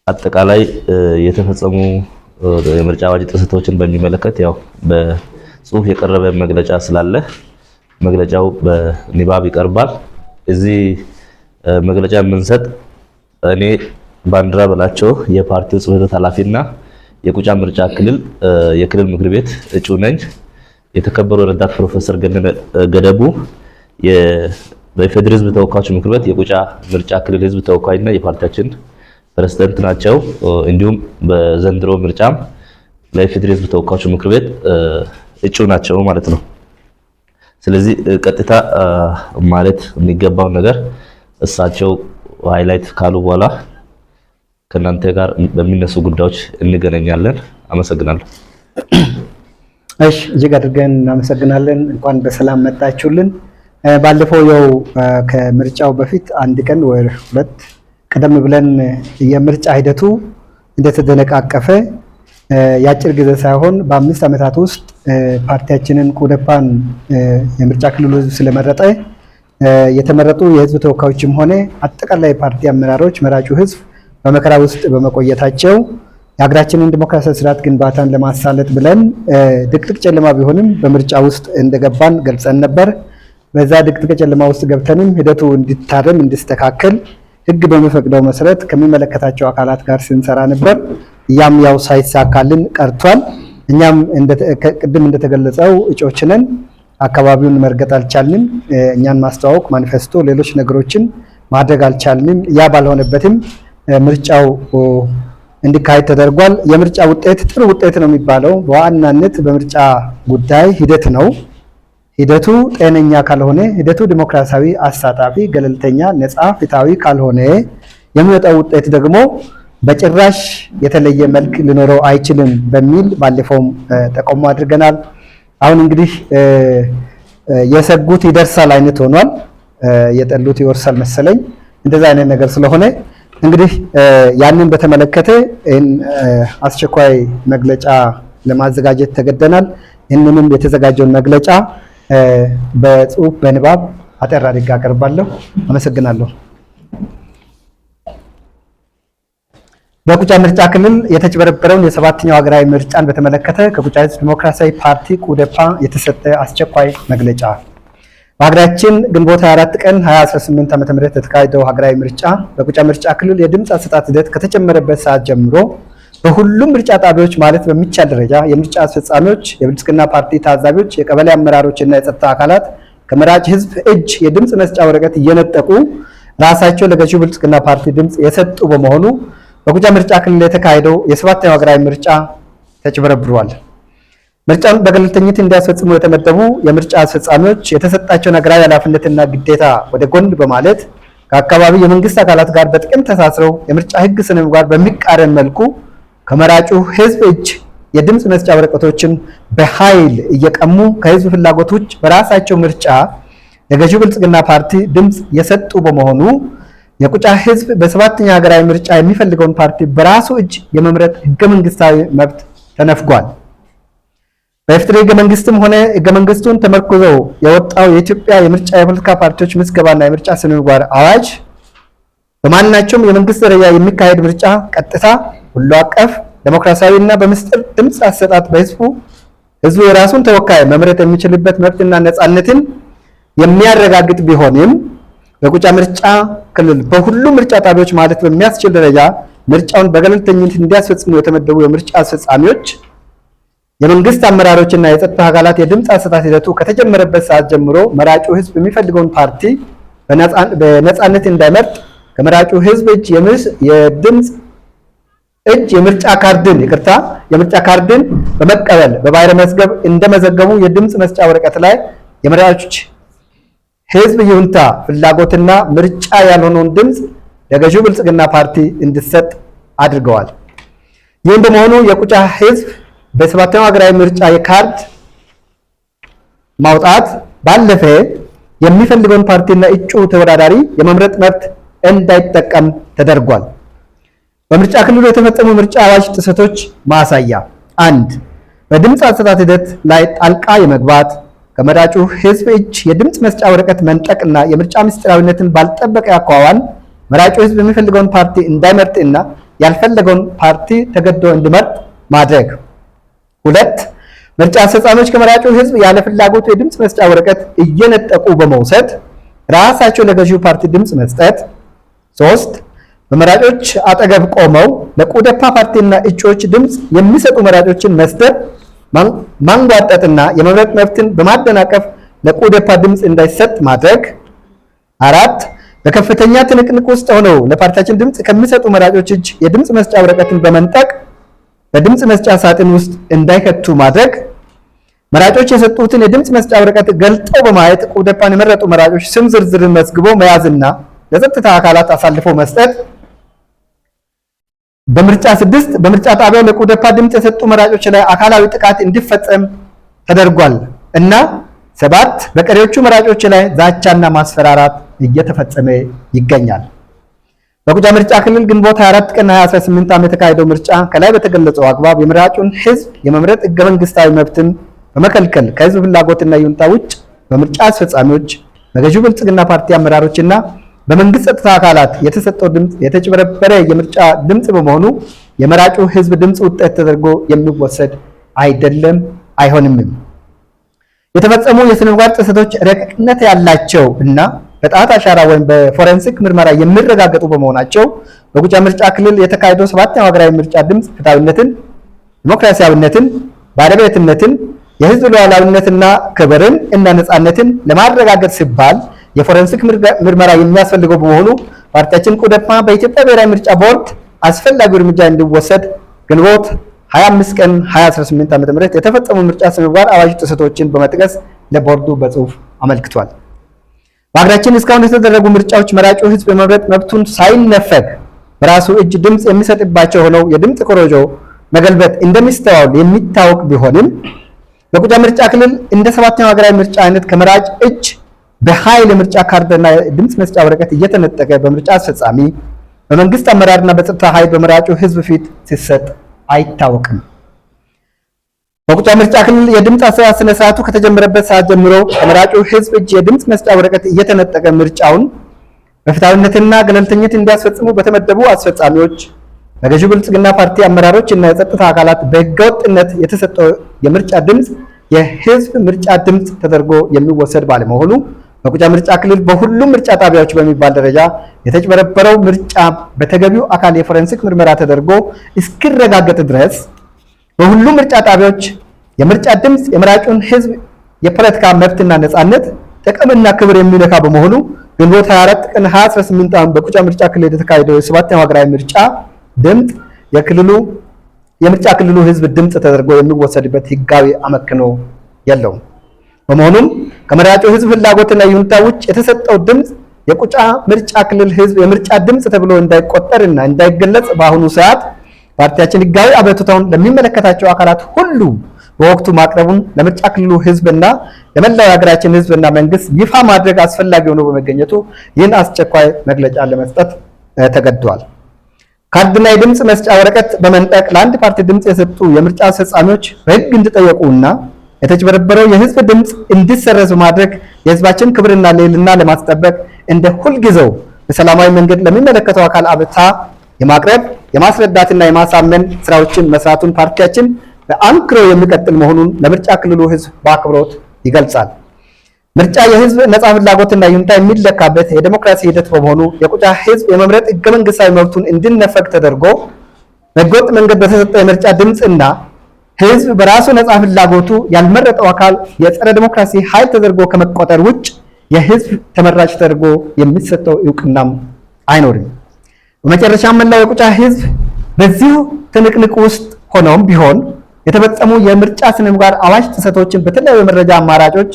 አጠቃላይ የተፈጸሙ የምርጫ አዋጅ ጥሰቶችን በሚመለከት ያው በጽሁፍ የቀረበ መግለጫ ስላለ መግለጫው በንባብ ይቀርባል። እዚህ መግለጫ የምንሰጥ እኔ ባንዲራ በላቸው የፓርቲው ጽሕፈት ቤት ኃላፊና የቁጫ ምርጫ ክልል የክልል ምክር ቤት እጩ ነኝ። የተከበሩ ረዳት ፕሮፌሰር ገደቡ በፌዴራል ሕዝብ ተወካዮች ምክር ቤት የቁጫ ምርጫ ክልል ሕዝብ ተወካይና የፓርቲያችን ፕሬዝዳንት ናቸው። እንዲሁም በዘንድሮ ምርጫም ለፌዴራል ሕዝብ ተወካዮች ምክር ቤት እጩ ናቸው ማለት ነው። ስለዚህ ቀጥታ ማለት የሚገባው ነገር እሳቸው ሃይላይት ካሉ በኋላ ከናንተ ጋር በሚነሱ ጉዳዮች እንገናኛለን። አመሰግናለሁ። እሺ፣ እጅግ አድርገን እናመሰግናለን። እንኳን በሰላም መጣችሁልን። ባለፈው ያው ከምርጫው በፊት አንድ ቀን ወይ ሁለት ቀደም ብለን የምርጫ ሂደቱ እንደተደነቃቀፈ የአጭር ጊዜ ሳይሆን በ5 ዓመታት ውስጥ ፓርቲያችንን ቁደፓን የምርጫ ክልሉ ህዝብ ስለመረጠ የተመረጡ የህዝብ ተወካዮችም ሆነ አጠቃላይ ፓርቲ አመራሮች መራጩ ህዝብ በመከራ ውስጥ በመቆየታቸው የሀገራችንን ዲሞክራሲያዊ ስርዓት ግንባታን ለማሳለጥ ብለን ድቅድቅ ጨለማ ቢሆንም በምርጫ ውስጥ እንደገባን ገልጸን ነበር። በዛ ድቅድቅ ጨለማ ውስጥ ገብተንም ሂደቱ እንዲታረም እንዲስተካከል ህግ በሚፈቅደው መሰረት ከሚመለከታቸው አካላት ጋር ስንሰራ ነበር። ያም ያው ሳይሳካልን ቀርቷል። እኛም ቅድም እንደተገለጸው እጩዎች ነን። አካባቢውን መርገጥ አልቻልንም። እኛን ማስተዋወቅ፣ ማኒፌስቶ፣ ሌሎች ነገሮችን ማድረግ አልቻልንም። ያ ባልሆነበትም ምርጫው እንዲካሄድ ተደርጓል። የምርጫ ውጤት ጥሩ ውጤት ነው የሚባለው በዋናነት በምርጫ ጉዳይ ሂደት ነው። ሂደቱ ጤነኛ ካልሆነ፣ ሂደቱ ዲሞክራሲያዊ፣ አሳታፊ፣ ገለልተኛ፣ ነፃ፣ ፍትሃዊ ካልሆነ የሚወጣው ውጤት ደግሞ በጭራሽ የተለየ መልክ ሊኖረው አይችልም በሚል ባለፈውም ጠቆም አድርገናል። አሁን እንግዲህ የሰጉት ይደርሳል አይነት ሆኗል። የጠሉት ይወርሳል መሰለኝ። እንደዛ አይነት ነገር ስለሆነ እንግዲህ ያንን በተመለከተ አስቸኳይ መግለጫ ለማዘጋጀት ተገደናል። ይህንንም የተዘጋጀውን መግለጫ በጽሁፍ በንባብ አጠር አድርጌ አቀርባለሁ። አመሰግናለሁ። በቁጫ ምርጫ ክልል የተጭበረበረውን የ7ኛው ሀገራዊ ምርጫን በተመለከተ ከቁጫ ሕዝብ ዲሞክራሲያዊ ፓርቲ ቁደፓ የተሰጠ አስቸኳይ መግለጫ። በሀገራችን ግንቦት 24 ቀን 2018 ዓ.ም የተካሄደው ሀገራዊ ምርጫ በቁጫ ምርጫ ክልል የድምፅ አሰጣጥ ሂደት ከተጀመረበት ሰዓት ጀምሮ በሁሉም ምርጫ ጣቢያዎች ማለት በሚቻል ደረጃ የምርጫ አስፈጻሚዎች፣ የብልጽግና ፓርቲ ታዛቢዎች፣ የቀበሌ አመራሮችና የጸጥታ አካላት ከመራጭ ህዝብ እጅ የድምፅ መስጫ ወረቀት እየነጠቁ ራሳቸው ለገዢው ብልጽግና ፓርቲ ድምፅ የሰጡ በመሆኑ በቁጫ ምርጫ ክልል የተካሄደው የ7ኛው ሀገራዊ ምርጫ ተጭበረብሯል። ምርጫውን በገለልተኝነት እንዲያስፈጽሙ የተመደቡ የምርጫ አስፈጻሚዎች የተሰጣቸውን ሀገራዊ ኃላፊነትና ግዴታ ወደ ጎን በማለት ከአካባቢ የመንግስት አካላት ጋር በጥቅም ተሳስረው የምርጫ ህግ ስነ ምግባር በሚቃረን መልኩ ከመራጩ ህዝብ እጅ የድምፅ መስጫ ወረቀቶችን በኃይል እየቀሙ ከህዝብ ፍላጎት ውጭ በራሳቸው ምርጫ ለገዢው ብልጽግና ፓርቲ ድምፅ የሰጡ በመሆኑ የቁጫ ህዝብ በ7ኛ ሀገራዊ ምርጫ የሚፈልገውን ፓርቲ በራሱ እጅ የመምረጥ ህገ መንግስታዊ መብት ተነፍጓል። በኢፌዴሪ ህገ መንግስትም ሆነ ህገ መንግስቱን ተመርኩዘው የወጣው የኢትዮጵያ የምርጫ የፖለቲካ ፓርቲዎች ምዝገባና የምርጫ ስነ ምግባር አዋጅ በማናቸውም የመንግስት ደረጃ የሚካሄድ ምርጫ ቀጥታ፣ ሁሉ አቀፍ፣ ዴሞክራሲያዊ እና በምስጢር ድምፅ አሰጣጥ ህዝቡ የራሱን ተወካይ መምረጥ የሚችልበት መብትና ነፃነትን የሚያረጋግጥ ቢሆንም በቁጫ ምርጫ ክልል በሁሉም ምርጫ ጣቢያዎች ማለት በሚያስችል ደረጃ ምርጫውን በገለልተኝነት እንዲያስፈጽሙ የተመደቡ የምርጫ አስፈጻሚዎች፣ የመንግስት አመራሮችና የጸጥታ አካላት የድምፅ አሰጣጥ ሂደቱ ከተጀመረበት ሰዓት ጀምሮ መራጩ ህዝብ የሚፈልገውን ፓርቲ በነፃነት እንዳይመርጥ ከመራጩ ህዝብ እጅ የድምፅ እጅ የምርጫ ካርድን በመቀበል በባሕረ መዝገብ እንደመዘገቡ የድምፅ መስጫ ወረቀት ላይ የመራጮች ህዝብ ይሁንታ ፍላጎትና ምርጫ ያልሆነውን ድምፅ ለገዢው ብልጽግና ፓርቲ እንዲሰጥ አድርገዋል። ይህም በመሆኑ የቁጫ ህዝብ በ7ኛው ሀገራዊ ምርጫ የካርድ ማውጣት ባለፈ የሚፈልገውን ፓርቲና እጩ ተወዳዳሪ የመምረጥ መብት እንዳይጠቀም ተደርጓል። በምርጫ ክልሉ የተፈጸሙ ምርጫ አዋጅ ጥሰቶች ማሳያ 1. በድምፅ አሰጣጥ ሂደት ላይ ጣልቃ የመግባት ከመራጩ ህዝብ እጅ የድምፅ መስጫ ወረቀት መንጠቅና የምርጫ ምስጢራዊነትን ባልጠበቀ አኳኋን መራጩ ህዝብ የሚፈልገውን ፓርቲ እንዳይመርጥና ያልፈለገውን ፓርቲ ተገዶ እንዲመርጥ ማድረግ። 2. ምርጫ አስፈጻሚዎች ከመራጩ ህዝብ ያለ ፍላጎቱ የድምፅ መስጫ ወረቀት እየነጠቁ በመውሰድ ራሳቸው ለገዢው ፓርቲ ድምፅ መስጠት። 3. በመራጮች አጠገብ ቆመው ለቁደፓ ፓርቲና እጩዎች ድምፅ የሚሰጡ መራጮችን መስደብ፣ ማንጓጠጥና የመምረጥ መብትን በማደናቀፍ ለቁደፓ ድምፅ እንዳይሰጥ ማድረግ። 4. በከፍተኛ ትንቅንቅ ውስጥ ሆነው ለፓርቲያችን ድምፅ ከሚሰጡ መራጮች እጅ የድምፅ መስጫ ወረቀትን በመንጠቅ በድምፅ መስጫ ሳጥን ውስጥ እንዳይከቱ ማድረግ። መራጮች የሰጡትን የድምፅ መስጫ ወረቀት ገልጠው በማየት ቁደፓን የመረጡ መራጮች ስም ዝርዝርን መዝግቦ መያዝና ለጸጥታ አካላት አሳልፎ መስጠት። በምርጫ 6 በምርጫ ጣቢያው ለቁደፓ ድምፅ የሰጡ መራጮች ላይ አካላዊ ጥቃት እንዲፈጸም ተደርጓል እና 7 በቀሪዎቹ መራጮች ላይ ዛቻና ማስፈራራት እየተፈጸመ ይገኛል። በቁጫ ምርጫ ክልል ግንቦት 24 ቀን 2018 ዓ.ም የተካሄደው ምርጫ ከላይ በተገለጸው አግባብ የመራጩን ህዝብ የመምረጥ ህገ መንግስታዊ መብትን በመከልከል ከህዝብ ፍላጎትና ይሁንታ ውጭ በምርጫ አስፈጻሚዎች፣ በገዢው ብልጽግና ፓርቲ አመራሮችና በመንግስት ጸጥታ አካላት የተሰጠው ድምፅ የተጭበረበረ የምርጫ ድምፅ በመሆኑ የመራጩ ህዝብ ድምፅ ውጤት ተደርጎ የሚወሰድ አይደለም፣ አይሆንምም። የተፈጸሙ የስነ ምግባር ጥሰቶች ረቂቅነት ያላቸው እና በጣት አሻራ ወይም በፎረንሲክ ምርመራ የሚረጋገጡ በመሆናቸው በቁጫ ምርጫ ክልል የተካሄደው 7ኛው ሀገራዊ ምርጫ ድምፅ ፍትሃዊነትን፣ ዲሞክራሲያዊነትን፣ ባለቤትነትን፣ የህዝብ ሉዓላዊነትና ክብርን እና ነፃነትን ለማረጋገጥ ሲባል የፎረንሲክ ምርመራ የሚያስፈልገው በመሆኑ ፓርቲያችን ቁደፓ በኢትዮጵያ ብሔራዊ ምርጫ ቦርድ አስፈላጊው እርምጃ እንዲወሰድ ግንቦት 25 ቀን 2018 ዓ.ም የተፈጸሙ ምርጫ ስነ ምግባር አዋጅ ጥሰቶችን በመጥቀስ ለቦርዱ በጽሁፍ አመልክቷል። በሀገራችን እስካሁን የተደረጉ ምርጫዎች መራጩ ህዝብ የመምረጥ መብቱን ሳይነፈግ በራሱ እጅ ድምፅ የሚሰጥባቸው ሆነው የድምፅ ኮሮጆ መገልበጥ እንደሚስተዋል የሚታወቅ ቢሆንም በቁጫ ምርጫ ክልል እንደ 7ኛው ሀገራዊ ምርጫ አይነት ከመራጭ እጅ በኃይል የምርጫ ካርድና ድምፅ መስጫ ወረቀት እየተነጠቀ በምርጫ አስፈጻሚ፣ በመንግስት አመራርና በጸጥታ ኃይል በመራጩ ህዝብ ፊት ሲሰጥ አይታወቅም። በቁጫ ምርጫ ክልል የድምፅ አሰጣጥ ስነ ስርዓቱ ከተጀመረበት ሰዓት ጀምሮ ከመራጩ ህዝብ እጅ የድምፅ መስጫ ወረቀት እየተነጠቀ ምርጫውን በፍትሃዊነትና ገለልተኝነት እንዲያስፈጽሙ በተመደቡ አስፈጻሚዎች፣ በገዢው ብልጽግና ፓርቲ አመራሮች እና የጸጥታ አካላት በህገወጥነት የተሰጠው የምርጫ ድምፅ የህዝብ ምርጫ ድምፅ ተደርጎ የሚወሰድ ባለመሆኑ በቁጫ ምርጫ ክልል በሁሉም ምርጫ ጣቢያዎች በሚባል ደረጃ የተጭበረበረው ምርጫ በተገቢው አካል የፎረንሲክ ምርመራ ተደርጎ እስኪረጋገጥ ድረስ በሁሉም ምርጫ ጣቢያዎች የምርጫ ድምፅ የመራጩን ህዝብ የፖለቲካ መብትና ነፃነት ጥቅምና ክብር የሚነካ በመሆኑ ግንቦት 24 ቀን 2018 ዓ.ም በቁጫ ምርጫ ክልል የተካሄደው የ7ኛው ሀገራዊ ምርጫ ድምፅ የምርጫ ክልሉ ህዝብ ድምፅ ተደርጎ የሚወሰድበት ህጋዊ አመክኖ የለውም። በመሆኑም ከመራጩ ህዝብ ፍላጎትና ይሁንታ ውጭ የተሰጠው ድምፅ የቁጫ ምርጫ ክልል ህዝብ የምርጫ ድምፅ ተብሎ እንዳይቆጠርና እንዳይገለጽ በአሁኑ ሰዓት ፓርቲያችን ህጋዊ አቤቱታውን ለሚመለከታቸው አካላት ሁሉ በወቅቱ ማቅረቡን ለምርጫ ክልሉ ህዝብና ለመላው የሀገራችን ህዝብና መንግስት ይፋ ማድረግ አስፈላጊ ሆኖ በመገኘቱ ይህን አስቸኳይ መግለጫ ለመስጠት ተገዷል። ካርድና የድምፅ መስጫ ወረቀት በመንጠቅ ለአንድ ፓርቲ ድምፅ የሰጡ የምርጫ አስፈጻሚዎች በህግ እንዲጠየቁና የተጭበረበረው የህዝብ ድምፅ እንዲሰረዝ ማድረግ የህዝባችን ክብርና ልዕልና ለማስጠበቅ እንደ ሁልጊዜው በሰላማዊ መንገድ ለሚመለከተው አካል አቤቱታ የማቅረብ የማስረዳትና የማሳመን ስራዎችን መስራቱን ፓርቲያችን በአንክሮ የሚቀጥል መሆኑን ለምርጫ ክልሉ ህዝብ በአክብሮት ይገልጻል። ምርጫ የህዝብ ነፃ ፍላጎትና ይሁንታ የሚለካበት የዲሞክራሲ ሂደት በመሆኑ የቁጫ ህዝብ የመምረጥ ህገ መንግስታዊ መብቱን እንዲነፈግ ተደርጎ በህገወጥ መንገድ በተሰጠ የምርጫ ድምፅና ህዝብ በራሱ ነፃ ፍላጎቱ ያልመረጠው አካል የጸረ ዲሞክራሲ ኃይል ተደርጎ ከመቆጠር ውጭ የህዝብ ተመራጭ ተደርጎ የሚሰጠው እውቅናም አይኖርም። በመጨረሻም መላው የቁጫ ህዝብ በዚሁ ትንቅንቅ ውስጥ ሆኖም ቢሆን የተፈጸሙ የምርጫ ስነ ምግባር አዋጅ ጥሰቶችን በተለያዩ የመረጃ አማራጮች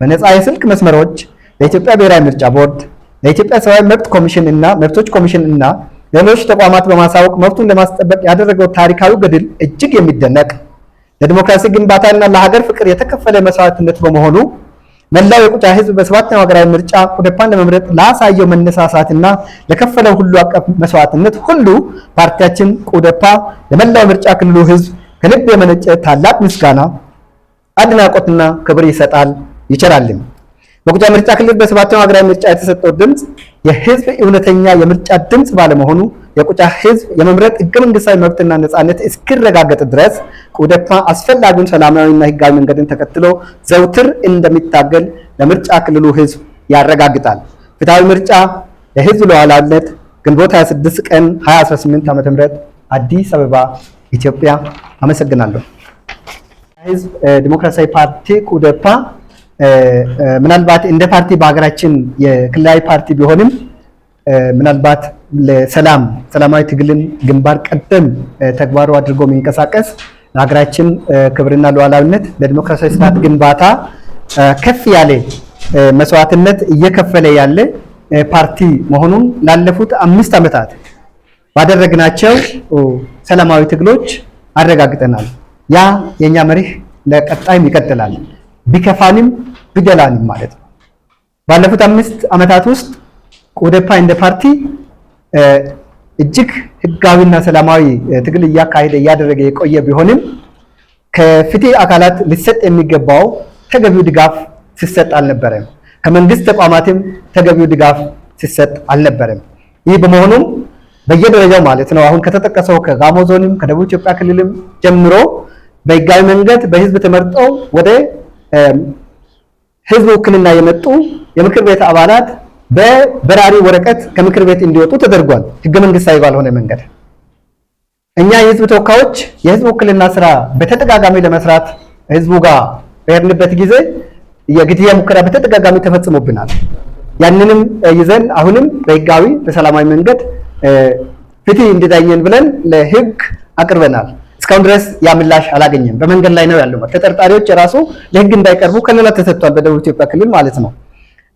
በነፃ የስልክ መስመሮች ለኢትዮጵያ ብሔራዊ ምርጫ ቦርድ፣ ለኢትዮጵያ ሰብአዊ መብት ኮሚሽን እና መብቶች ኮሚሽን እና ሌሎች ተቋማት በማሳወቅ መብቱን ለማስጠበቅ ያደረገው ታሪካዊ ገድል እጅግ የሚደነቅ ለዲሞክራሲ ግንባታና ለሀገር ፍቅር የተከፈለ መስዋዕትነት በመሆኑ መላው የቁጫ ህዝብ በ7ኛው ሀገራዊ ምርጫ ቁደፓን ለመምረጥ ላሳየው መነሳሳትና ለከፈለው ሁሉ አቀፍ መስዋዕትነት ሁሉ ፓርቲያችን ቁደፓ ለመላው ምርጫ ክልሉ ህዝብ ከልብ የመነጨ ታላቅ ምስጋና፣ አድናቆትና ክብር ይሰጣል ይችላልም። በቁጫ ምርጫ ክልል በ7ኛው ሀገራዊ ምርጫ የተሰጠው ድምፅ የህዝብ እውነተኛ የምርጫ ድምፅ ባለመሆኑ የቁጫ ህዝብ የመምረጥ ህገ መንግስታዊ መብትና ነፃነት እስኪረጋገጥ ድረስ ቁደፓ አስፈላጊውን ሰላማዊና ህጋዊ መንገድን ተከትሎ ዘውትር እንደሚታገል ለምርጫ ክልሉ ህዝብ ያረጋግጣል። ፍትሃዊ ምርጫ ለህዝብ ሉዓላዊነት ግንቦት 26 ቀን 2018 ዓ.ም አዲስ አበባ ኢትዮጵያ። አመሰግናለሁ። ህዝብ ዲሞክራሲያዊ ፓርቲ ቁደፓ ምናልባት እንደ ፓርቲ በሀገራችን የክልላዊ ፓርቲ ቢሆንም ምናልባት ለሰላማዊ ትግልን ግንባር ቀደም ተግባሩ አድርጎ የሚንቀሳቀስ ለሀገራችን ክብርና ሉዓላዊነት ለዲሞክራሲያዊ ስርዓት ግንባታ ከፍ ያለ መስዋዕትነት እየከፈለ ያለ ፓርቲ መሆኑን ላለፉት 5 ዓመታት ባደረግናቸው ሰላማዊ ትግሎች አረጋግጠናል። ያ የኛ መርህ ለቀጣይም ይቀጥላል፣ ቢከፋንም ቢደላንም ማለት ነው። ባለፉት 5 ዓመታት ውስጥ ቁደፓ እንደ ፓርቲ እጅግ ህጋዊና ሰላማዊ ትግል እያደረገ የቆየ ቢሆንም ከፍትህ አካላት ሊሰጥ የሚገባው ተገቢው ድጋፍ ሲሰጥ አልነበረም። ከመንግስት ተቋማትም ተገቢው ድጋፍ ሲሰጥ አልነበረም። ይህ በመሆኑም በየደረጃው ማለት ነው አሁን ከተጠቀሰው ከጋሞ ዞንም ከደቡብ ኢትዮጵያ ክልልም ጀምሮ በህጋዊ መንገድ በህዝብ ተመርጠው ወደ ህዝብ ውክልና የመጡ የምክር ቤት አባላት በበራሪ ወረቀት ከምክር ቤት እንዲወጡ ተደርጓል። ህገ መንግስታዊ ባልሆነ መንገድ እኛ የህዝብ ተወካዮች የህዝብ ውክልና ስራ በተደጋጋሚ ለመስራት ህዝቡ ጋር በሄድንበት ጊዜ የግድያ ሙከራ በተደጋጋሚ ተፈጽሞብናል። ያንንም ይዘን አሁንም በህጋዊ በሰላማዊ መንገድ ፍትህ እንዲዳኘን ብለን ለህግ አቅርበናል። እስካሁን ድረስ ያ ምላሽ አላገኘም። በመንገድ ላይ ነው ያለው። ተጠርጣሪዎች የራሱ ለህግ እንዳይቀርቡ ከለላ ተሰጥቷል፣ በደቡብ ኢትዮጵያ ክልል ማለት ነው።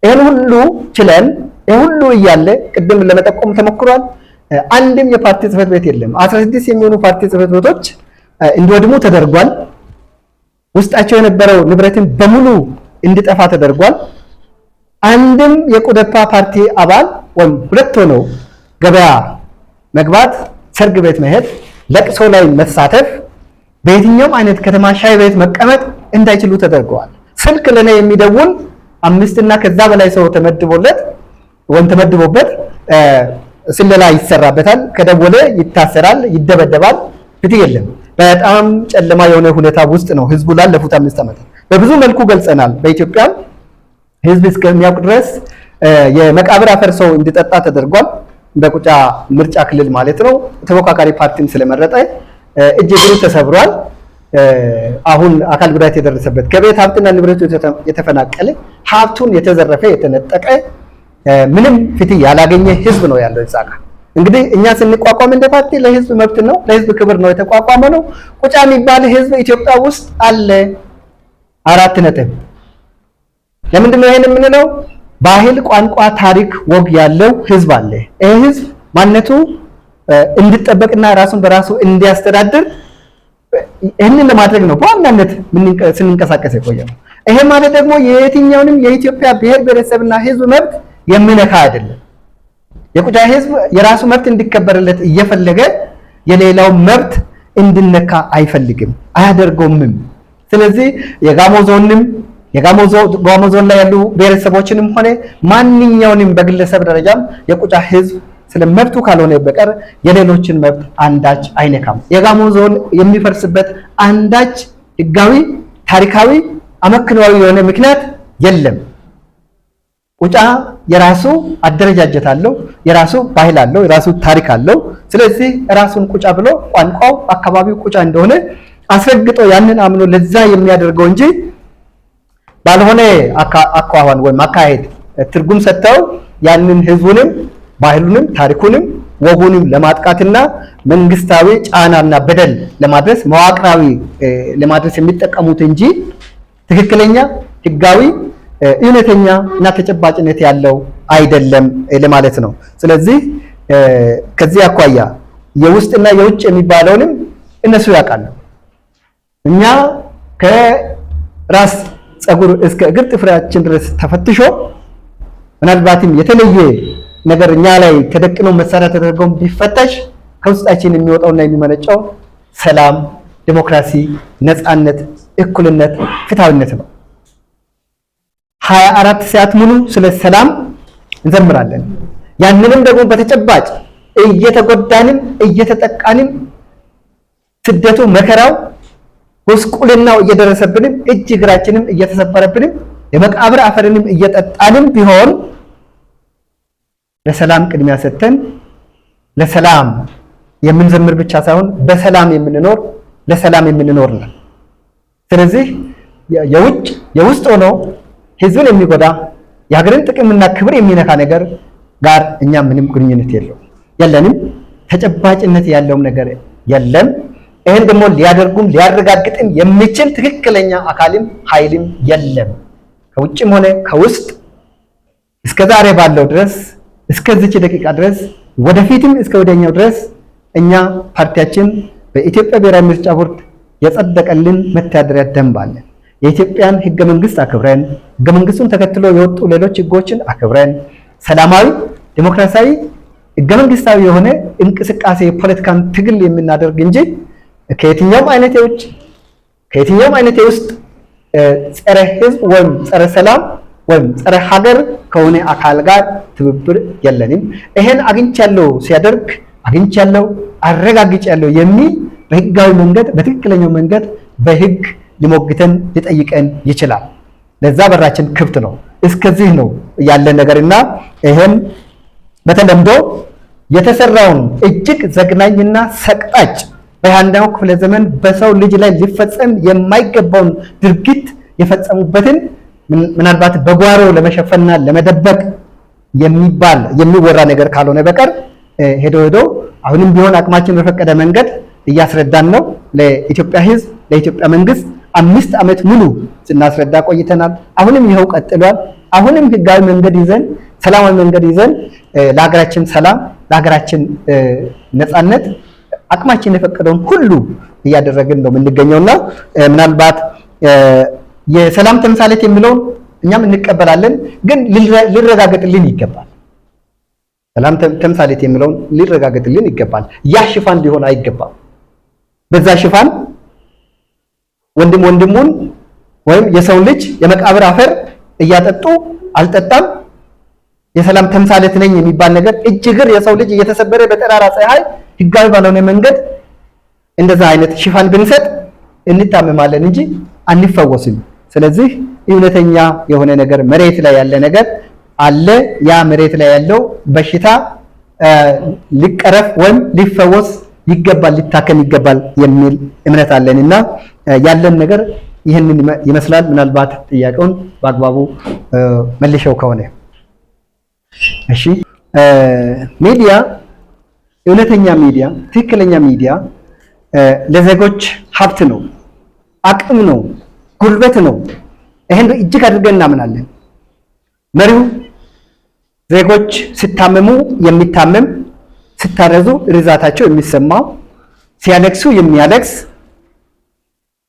ይሄን ሁሉ ችለን ይሄን ሁሉ እያለ ቅድም ለመጠቆም ተሞክሯል። አንድም የፓርቲ ጽህፈት ቤት የለም። 16 የሚሆኑ ፓርቲ ጽህፈት ቤቶች እንዲወድሙ ተደርጓል። ውስጣቸው የነበረው ንብረትን በሙሉ እንዲጠፋ ተደርጓል። አንድም የቁደፓ ፓርቲ አባል ወይም 2 ሆነው ገበያ መግባት፣ ሰርግ ቤት መሄድ፣ ለቅሶ ላይ መሳተፍ፣ በየትኛውም አይነት ከተማ ሻይ ቤት መቀመጥ እንዳይችሉ ተደርገዋል። ስልክ ለኔ የሚደውል 5 እና ከዛ በላይ ሰው ተመድቦለት ወይም ተመድቦበት ስለላ ይሰራበታል። ከደወለ ይታሰራል፣ ይደበደባል። ፍትህ የለም። በጣም ጨለማ የሆነ ሁኔታ ውስጥ ነው ህዝቡ ላለፉት 5 ዓመታት በብዙ መልኩ ገልጸናል። በኢትዮጵያ ህዝብ እስከሚያውቅ ድረስ የመቃብር አፈር ሰው እንዲጠጣ ተደርጓል። በቁጫ ምርጫ ክልል ማለት ነው። ተፎካካሪ ፓርቲን ስለመረጠ እጅ እግሩ ተሰብሯል። አሁን አካል ጉዳት የደረሰበት ከቤት ሀብትና ንብረቱ የተፈናቀለ ሀብቱን የተዘረፈ የተነጠቀ ምንም ፍትህ ያላገኘ ህዝብ ነው ያለው እዛ ጋር። እንግዲህ እኛ ስንቋቋም እንደ ፓርቲ ለህዝብ መብት ነው ለህዝብ ክብር ነው የተቋቋመ ነው። ቁጫ የሚባል ህዝብ ኢትዮጵያ ውስጥ አለ። 4 ነጥብ። ለምንድን ነው ይሄን የምንለው? ባህል፣ ቋንቋ፣ ታሪክ፣ ወግ ያለው ህዝብ አለ። ይሄ ህዝብ ማንነቱ እንዲጠበቅና ራሱን በራሱ እንዲያስተዳድር ይህንን ለማድረግ ነው በዋናነት ስንንቀሳቀስ የቆየ ነው። ይሄ ማለት ደግሞ የየትኛውንም የኢትዮጵያ ብሔር ብሔረሰብና ህዝብ መብት የሚነካ አይደለም። የቁጫ ህዝብ የራሱ መብት እንዲከበርለት እየፈለገ የሌላው መብት እንዲነካ አይፈልግም፣ አያደርገውምም። ስለዚህ የጋሞ ዞን ላይ ያሉ ብሔረሰቦችንም ሆነ ማንኛውንም በግለሰብ ደረጃም የቁጫ ህዝብ ስለ መብቱ ካልሆነ በቀር የሌሎችን መብት አንዳች አይነካም። የጋሞ ዞን የሚፈርስበት አንዳች ህጋዊ፣ ታሪካዊ፣ አመክንዮአዊ የሆነ ምክንያት የለም። ቁጫ የራሱ አደረጃጀት አለው፣ የራሱ ባህል አለው፣ የራሱ ታሪክ አለው። ስለዚህ ራሱን ቁጫ ብሎ ቋንቋው አካባቢው ቁጫ እንደሆነ አስረግጦ ያንን አምኖ ለዛ የሚያደርገው እንጂ ባልሆነ አኳኋን ወይም አካሄድ ትርጉም ሰጥተው ያንን ህዝቡንም ባህሉንም ታሪኩንም ወጉንም ለማጥቃትና መንግስታዊ ጫናና በደል ለማድረስ መዋቅራዊ ለማድረስ የሚጠቀሙት እንጂ ትክክለኛ ህጋዊ እውነተኛ እና ተጨባጭነት ያለው አይደለም ለማለት ነው። ስለዚህ ከዚህ አኳያ የውስጥና የውጭ የሚባለውንም እነሱ ያውቃሉ። እኛ ከራስ ፀጉር እስከ እግር ጥፍራችን ድረስ ተፈትሾ ምናልባትም የተለየ ነገር እኛ ላይ ተደቅኖ መሳሪያ ተደርገው ቢፈተሽ ከውስጣችን የሚወጣውና የሚመነጨው ሰላም፣ ዲሞክራሲ፣ ነፃነት፣ እኩልነት፣ ፍትሃዊነት ነው። 24 ሰዓት ሙሉ ስለ ሰላም እንዘምራለን። ያንንም ደግሞ በተጨባጭ እየተጎዳንም እየተጠቃንም ስደቱ መከራው ጎስቁልናው እየደረሰብንም እጅ እግራችንም እየተሰበረብንም የመቃብር አፈርንም እየጠጣንም ቢሆን ለሰላም ቅድሚያ ሰጥተን ለሰላም የምንዘምር ብቻ ሳይሆን በሰላም የምንኖር ለሰላም የምንኖር ነን። ስለዚህ የውስጥ ሆኖ ህዝብን የሚጎዳ የሀገርን ጥቅምና ክብር የሚነካ ነገር ጋር እኛ ምንም ግንኙነት የለንም። ተጨባጭነት ያለውም ነገር የለም። ይህን ደግሞ ሊያደርጉም ሊያረጋግጥም የሚችል ትክክለኛ አካልም ኃይልም የለም። ከውጭም ሆነ ከውስጥ እስከዛሬ ባለው ድረስ እስከዚች ደቂቃ ድረስ ወደፊትም እስከ ወዲያኛው ድረስ እኛ ፓርቲያችን በኢትዮጵያ ብሔራዊ ምርጫ ቦርድ የጸደቀልን መተዳደሪያ ደንብ አለ። የኢትዮጵያን ህገ መንግስት አክብረን ህገ መንግስቱን ተከትሎ የወጡ ሌሎች ህጎችን አክብረን ሰላማዊ ዲሞክራሲያዊ ህገ መንግስታዊ የሆነ እንቅስቃሴ የፖለቲካን ትግል የምናደርግ እንጂ ከየትኛውም አይነት የውጭ ከየትኛውም አይነት የውስጥ ጸረ ህዝብ ወይም ጸረ ሰላም ወይም ጸረ ሀገር ከሆነ አካል ጋር ትብብር የለንም። ይሄን አግኝቻለሁ ሲያደርግ አግኝቻለሁ አረጋግጫለሁ የሚል በህጋዊ መንገድ በትክክለኛው መንገድ በህግ ሊሞግተን ሊጠይቀን ይችላል። ለዛ በራችን ክፍት ነው። እስከዚህ ነው ያለ ነገርና ይሄን በተለምዶ የተሰራውን እጅግ ዘግናኝና ሰቅጣጭ በ21ኛው ክፍለ ዘመን በሰው ልጅ ላይ ሊፈጸም የማይገባውን ድርጊት የፈጸሙበትን ምናልባት በጓሮ ለመሸፈንና ለመደበቅ የሚወራ ነገር ካልሆነ በቀር ሄዶ አሁንም ቢሆን አቅማችን በፈቀደ መንገድ እያስረዳን ነው። ለኢትዮጵያ ህዝብ ለኢትዮጵያ መንግስት 5 ዓመት ሙሉ ስናስረዳ ቆይተናል። አሁንም ይኸው ቀጥሏል። አሁንም ህጋዊ መንገድ ይዘን ሰላማዊ መንገድ ይዘን ለሀገራችን ሰላም ለሀገራችን ነፃነት አቅማችን የፈቀደውን ሁሉ እያደረግን ነው የምንገኘውና ምናልባት የሰላም ተምሳሌት የሚለውን እኛም እንቀበላለን፣ ግን ሊረጋገጥልን ይገባል። ሰላም ተምሳሌት የሚለውን ሊረጋገጥልን ይገባል። ያ ሽፋን ሊሆን አይገባም። በዛ ሽፋን ወንድም ወንድሙን ወይም የሰው ልጅ የመቃብር አፈር እያጠጡ አልጠጣም የሰላም ተምሳሌት ነኝ የሚባል ነገር እጅ እግር የሰው ልጅ እየተሰበረ በጠራራ ፀሐይ ህጋዊ ባልሆነ መንገድ እንደዛ አይነት ሽፋን ብንሰጥ እንታመማለን እንጂ አንፈወስም። ስለዚህ እውነተኛ የሆነ ነገር መሬት ላይ ያለ ነገር አለ። ያ መሬት ላይ ያለው በሽታ ሊቀረፍ ወይም ሊፈወስ ይገባል፣ ሊታከም ይገባል የሚል እምነት አለንና ያለን ነገር ይህንን ይመስላል። ምናልባት ጥያቄውን በአግባቡ መልሸው ከሆነ እሺ። ሚዲያ እውነተኛ ሚዲያ ትክክለኛ ሚዲያ ለዜጎች ሀብት ነው፣ አቅም ነው፣ ጉልበት ነው። ይሄን እጅግ አድርገን እናምናለን። መሪው ዜጎች ሲታመሙ የሚታመም ሲታረዙ ርዛታቸው የሚሰማው ሲያለቅሱ የሚያለቅስ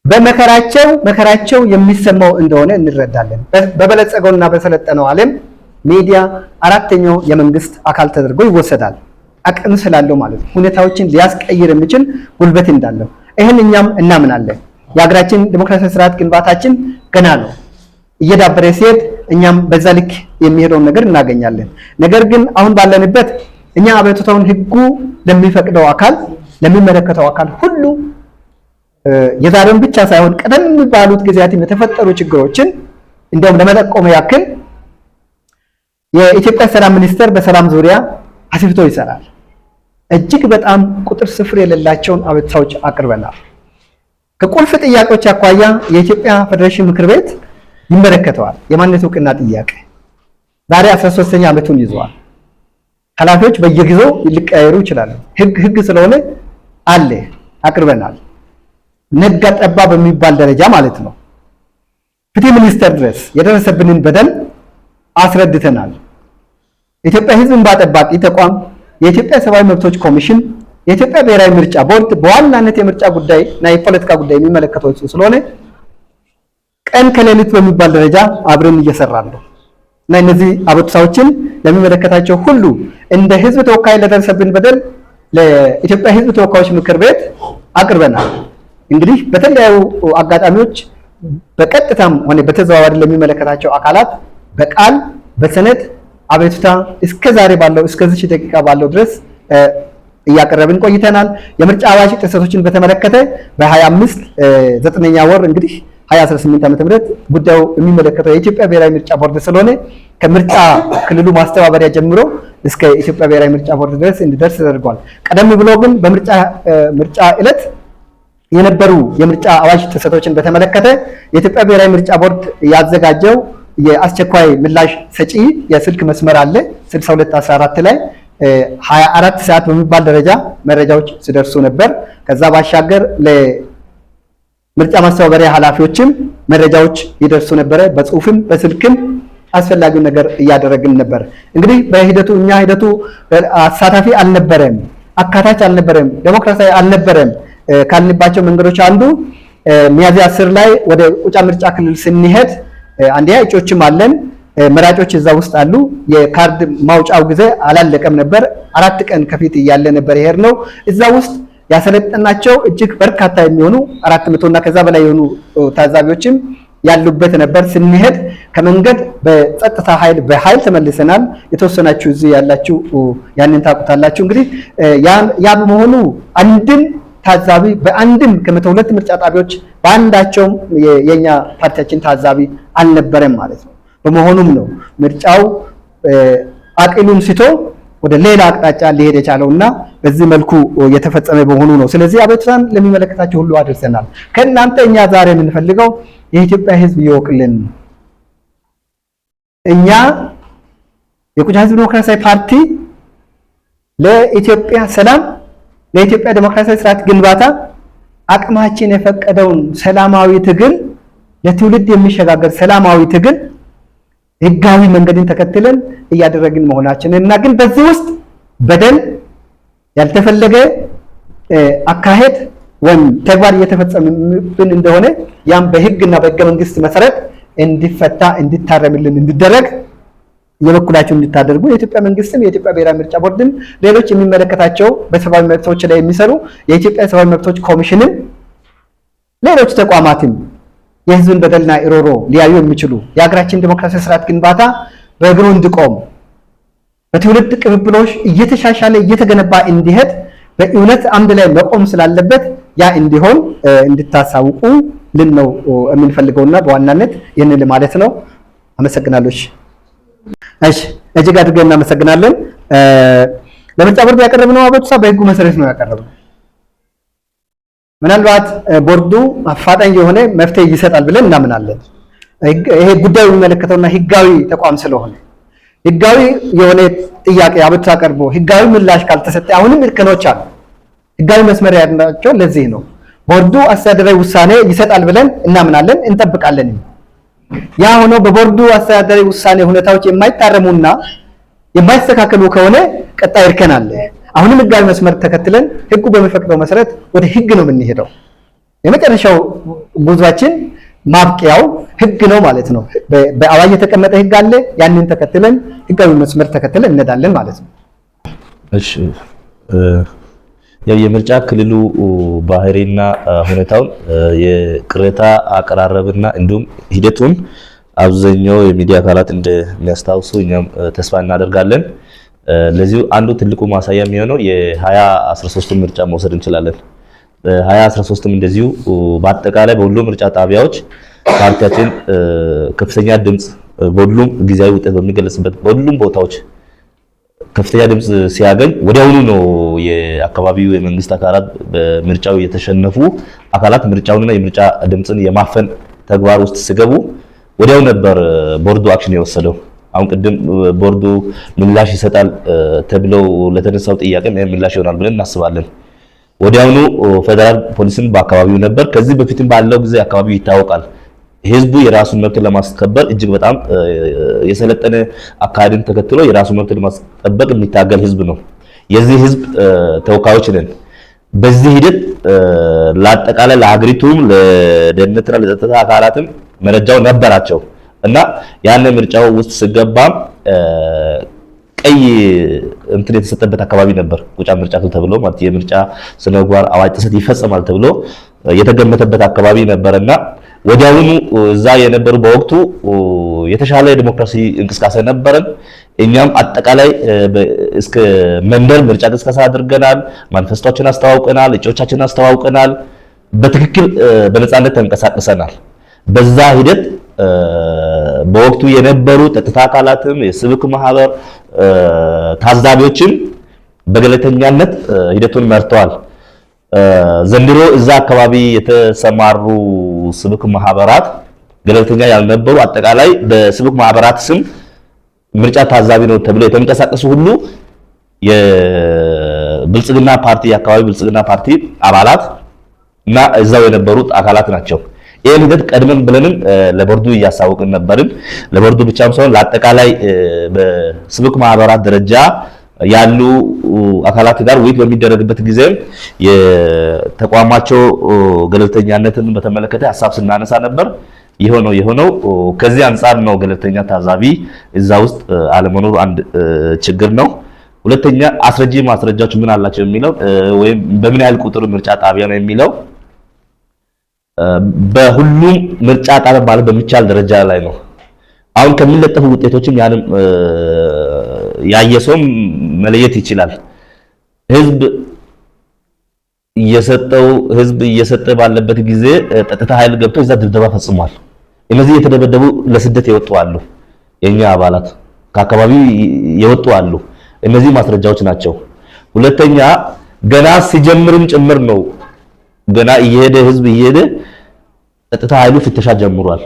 በመከራቸው የሚሰማው እንደሆነ እንረዳለን። በበለጸገውና በሰለጠነው ዓለም ሚዲያ አራተኛው የመንግስት አካል ተደርጎ ይወሰዳል። አቅም ስላለው ማለት ነው። ሁኔታዎችን ሊያስቀይር የሚችል ጉልበት እንዳለው ይህን እኛም እናምናለን። የሀገራችን ዲሞክራሲያዊ ስርዓት ግንባታችን ገና ነው፣ እየዳበረ ሲሄድ እኛም በዛ ልክ የሚሄደውን ነገር እናገኛለን። ነገር ግን አሁን ባለንበት እኛ አቤቱታውን ህጉ ለሚፈቅደው አካል ለሚመለከተው አካል ሁሉ የዛሬውን ብቻ ሳይሆን ቀደም ባሉት ጊዜያትም የተፈጠሩ ችግሮችን እንደውም ለመጠቆም ያክል የኢትዮጵያ ሰላም ሚኒስቴር በሰላም ዙሪያ አስፍቶ ይሰራል። እጅግ በጣም ቁጥር ስፍር የሌላቸውን አቤቱታዎች አቅርበናል። ከቁልፍ ጥያቄዎች አኳያ የኢትዮጵያ ፌዴሬሽን ምክር ቤት ይመለከተዋል። የማንነት እውቅና ጥያቄ ዛሬ 13ኛ ዓመቱን ይዟል። ኃላፊዎች በየጊዜው ሊቀያየሩ ይችላሉ። ህግ ስለሆነ አለ አቅርበናል። ነጋ ጠባ በሚባል ደረጃ ማለት ነው። ፍትህ ሚኒስቴር ድረስ የደረሰብንን በደል አስረድተናል። የኢትዮጵያ ህዝብ እንባ ጠባቂ ተቋም፣ የኢትዮጵያ ሰብአዊ መብቶች ኮሚሽን፣ የኢትዮጵያ ብሔራዊ ምርጫ ቦርድ በዋናነት የምርጫ ጉዳይ እና የፖለቲካ ጉዳይ የሚመለከተው ስለሆነ ቀን ከሌሊት በሚባል ደረጃ አብረን እየሰራን ነው እና እነዚህ አቤቱታዎችን ለሚመለከታቸው ሁሉ እንደ ህዝብ ተወካይ ለደረሰብን በደል ለኢትዮጵያ ህዝብ ተወካዮች ምክር ቤት አቅርበናል። እንግዲህ በተለያዩ አጋጣሚዎች በቀጥታም ሆነ በተዘዋዋሪ ለሚመለከታቸው አካላት በቃል በሰነድ አቤቱታ እስከ ዛሬ ባለው እስከዚህ ደቂቃ ባለው ድረስ እያቀረብን ቆይተናል። የምርጫ አዋጅ ጥሰቶችን በተመለከተ በ25 9ኛ ወር እንግዲህ 2018 ዓ.ም ጉዳዩ የሚመለከተው የኢትዮጵያ ብሔራዊ ምርጫ ቦርድ ስለሆነ ከምርጫ ክልሉ ማስተባበሪያ ጀምሮ እስከ ኢትዮጵያ ብሔራዊ ምርጫ ቦርድ ድረስ እንዲደርስ ተደርጓል። ቀደም ብሎ ግን በምርጫ ዕለት የነበሩ የምርጫ አዋጅ ጥሰቶችን በተመለከተ የኢትዮጵያ ብሔራዊ ምርጫ ቦርድ ያዘጋጀው የአስቸኳይ ምላሽ ሰጪ የስልክ መስመር አለ 6214 ላይ 24 ሰዓት በሚባል ደረጃ መረጃዎች ሲደርሱ ነበር። ከዛ ባሻገር ለምርጫ ማስተባበሪያ ኃላፊዎችም መረጃዎች ይደርሱ ነበረ። በጽሁፍም በስልክም አስፈላጊው ነገር እያደረግን ነበር። እንግዲህ በሂደቱ ሂደቱ አሳታፊ አልነበረም፣ አካታች አልነበረም፣ ዴሞክራሲያዊ አልነበረም ካልንባቸው መንገዶች አንዱ ሚያዝያ 10 ላይ ወደ ቁጫ ምርጫ ክልል ስንሄድ አንዲያ እጮችም አለን፣ መራጮች እዛ ውስጥ አሉ። የካርድ ማውጫው ጊዜ አላለቀም ነበር። 4 ቀን ከፊት እያለ ነበር ይሄድ ነው። እዛ ውስጥ ያሰለጠናቸው እጅግ በርካታ የሚሆኑ 400 እና ከዛ በላይ የሆኑ ታዛቢዎችም ያሉበት ነበር። ስንሄድ ከመንገድ በጸጥታ በኃይል ተመልሰናል። የተወሰናችሁ እዚህ ያላችሁ ያንን ታውቁታላችሁ። እንግዲህ ያ በመሆኑ አንድም ታዛቢ በአንድም ከ102 ምርጫ ጣቢያዎች በአንዳቸውም የኛ ፓርቲያችን ታዛቢ አልነበረም ማለት ነው። በመሆኑም ነው ምርጫው አቅሉን ስቶ ወደ ሌላ አቅጣጫ ሊሄድ የቻለውና በዚህ መልኩ የተፈጸመ በመሆኑ ነው። ስለዚህ አቤቱታን ለሚመለከታቸው ሁሉ አድርሰናል። ከእናንተ እኛ ዛሬ የምንፈልገው የኢትዮጵያ ሕዝብ ይወቅልን። እኛ የቁጫ ሕዝብ ዲሞክራሲያዊ ፓርቲ ለኢትዮጵያ ሰላም፣ ለኢትዮጵያ ዲሞክራሲያዊ ስርዓት ግንባታ አቅማችን የፈቀደውን ሰላማዊ ትግል ለትውልድ የሚሸጋገር ሰላማዊ ትግል ህጋዊ መንገድን ተከትለን እያደረግን መሆናችንን እና ግን በዚህ ውስጥ በደል ያልተፈለገ አካሄድ ወይም ተግባር እየተፈጸመብን እንደሆነ ያም በህግና በህገ መንግስት መሰረት እንዲፈታ እንዲታረምልን እንዲደረግ የበኩላችሁ እንድታደርጉ የኢትዮጵያ መንግስትም የኢትዮጵያ ብሔራዊ ምርጫ ቦርድም ሌሎች የሚመለከታቸው በሰብአዊ መብቶች ላይ የሚሰሩ የኢትዮጵያ ሰብአዊ መብቶች ኮሚሽንም ሌሎች ተቋማትም የህዝብን በደልና ኢሮሮ ሊያዩ የሚችሉ የሀገራችን ዲሞክራሲያዊ ስርዓት ግንባታ በእግሩ እንዲቆም በትውልድ ቅብብሎሽ እየተሻሻለ እየተገነባ እንዲሄድ በእውነት አምድ ላይ መቆም ስላለበት ያ እንዲሆን እንድታሳውቁ ልን ነው የምንፈልገውና በዋናነት ይህንን ማለት ነው። አመሰግናለሁ። እሺ እጅግ አድርገን እናመሰግናለን። ለምርጫ ቦርድ ያቀረብነው አቤቱታ በህጉ መሰረት ነው ያቀረብነው። ምናልባት ቦርዱ አፋጣኝ የሆነ መፍትሄ ይሰጣል ብለን እናምናለን። ይሄ ጉዳዩ የሚመለከተውና ህጋዊ ተቋም ስለሆነ ህጋዊ የሆነ ጥያቄ አቤቱታ ቀርቦ ህጋዊ ምላሽ ካልተሰጠ አሁንም እርከኖች አሉ። ህጋዊ መስመር ያላቸው ለዚህ ነው። ቦርዱ አስተዳደራዊ ውሳኔ ይሰጣል ብለን እናምናለን፣ እንጠብቃለን። ያ ሆኖ በቦርዱ አስተዳደራዊ ውሳኔ ሁኔታዎች የማይታረሙና የማይስተካከሉ ከሆነ ቀጣይ እርከን አለ። አሁንም ህጋዊ መስመር ተከትለን ህጉ በሚፈቅደው መሰረት ወደ ህግ ነው የምንሄደው። የመጨረሻው ጉዟችን ማብቂያው ህግ ነው ማለት ነው። በአዋጅ የተቀመጠ ህግ አለ። ያንን ተከትለን ህጋዊ መስመር ተከትለን እንሄዳለን ማለት ነው። እሺ የምርጫ ክልሉ ባህሪና ሁኔታውን የቅሬታ አቀራረብና እንዲሁም ሂደቱን አብዛኛው የሚዲያ አካላት እንደሚያስታውሱ እኛም ተስፋ እናደርጋለን። ለዚሁ አንዱ ትልቁ ማሳያ የሚሆነው የ2013 ምርጫ መውሰድ እንችላለን። በ2013 እንደዚሁ በአጠቃላይ በሁሉም ምርጫ ጣቢያዎች ፓርቲያችን ከፍተኛ ድምጽ በሁሉም ጊዜያዊ ውጤት በሚገለጽበት በሁሉም ቦታዎች ከፍተኛ ድምጽ ሲያገኝ ወዲያውኑ ነው የአካባቢው የመንግስት አካላት በምርጫው የተሸነፉ አካላት ምርጫውንና የምርጫ ድምጽን የማፈን ተግባር ውስጥ ሲገቡ ወዲያው ነበር ቦርዱ አክሽን የወሰደው። አሁን ቅድም ቦርዱ ምላሽ ይሰጣል ተብለው ለተነሳው ጥያቄ ምላሽ ይሆናል ብለን እናስባለን። ወዲያውኑ ፌደራል ፖሊስን በአካባቢው ነበር። ከዚህ በፊትም ባለው ጊዜ አካባቢው ይታወቃል። ህዝቡ የራሱን መብት ለማስከበር እጅግ በጣም የሰለጠነ አካሄድን ተከትሎ የራሱን መብት ለማስጠበቅ የሚታገል ህዝብ ነው። የዚህ ህዝብ ተወካዮች ነን። በዚህ ሂደት ለአጠቃላይ ለሀገሪቱም ለደህንነትና ለጸጥታ አካላትም መረጃው ነበራቸው እና ያን ምርጫው ውስጥ ሲገባም ቀይ እንትን የተሰጠበት አካባቢ ነበር። ቁጫ ምርጫ ተብሎ ማለት የምርጫ ስነ ምግባር አዋጅ ጥሰት ይፈጸማል ተብሎ የተገመተበት አካባቢ ነበርና ወዲያውኑ እዛ የነበሩ በወቅቱ የተሻለ ዲሞክራሲ እንቅስቃሴ ነበረን። እኛም አጠቃላይ እስከ መንደር ምርጫ ቅስቀሳ አድርገናል። ማኒፌስቶችን አስተዋውቀናል። እጩዎቻችንን አስተዋውቀናል። በትክክል በነፃነት ተንቀሳቅሰናል። በዛ ሂደት በወቅቱ የነበሩ ጸጥታ አካላትም የሲቪክ ማህበር ታዛቢዎችም በገለልተኛነት ሂደቱን መርተዋል። ዘንድሮ እዛ አካባቢ የተሰማሩ ሲቪክ ማህበራት ገለልተኛ ያልነበሩ አጠቃላይ በሲቪክ ማህበራት ስም ምርጫ ታዛቢ ነው ተብሎ የተንቀሳቀሱ ሁሉ የብልጽግና ፓርቲ የአካባቢ ብልጽግና ፓርቲ አባላት እና እዛው የነበሩት አካላት ናቸው። ይሄን ሂደት ቀድመን ብለንም ለቦርዱ እያሳወቅን ነበርን። ለቦርዱ ብቻም ሳይሆን ለአጠቃላይ በሲቪክ ማህበራት ደረጃ ያሉ አካላት ጋር ውይይት በሚደረግበት ጊዜ የተቋማቸው ገለልተኛነትን በተመለከተ ሀሳብ ስናነሳ ነበር። የሆነው ከዚህ አንጻር ነው። ገለልተኛ ታዛቢ እዛ ውስጥ አለመኖሩ አንድ ችግር ነው። ሁለተኛ አስረጂ ማስረጃዎች ምን አላቸው የሚለው ወይም በምን ያህል ቁጥር ምርጫ ጣቢያ ነው የሚለው በሁሉም ምርጫ ጣቢያ ማለት በሚቻል ደረጃ ላይ ነው። አሁን ከሚለጠፉ ውጤቶችም ያንም ያየሰውም መለየት ይችላል። ህዝብ እየሰጠ ባለበት ጊዜ ጸጥታ ኃይል ገብቶ እዛ ድብደባ ፈጽሟል። እነዚህ የተደበደቡ ለስደት የወጡ አሉ። የኛ አባላት ከአካባቢው የወጡ አሉ። እነዚህ ማስረጃዎች ናቸው። ሁለተኛ ገና ሲጀምርም ጭምር ነው። ገና ህዝብ እየሄደ ጸጥታ ኃይሉ ፍተሻ ጀምሯል።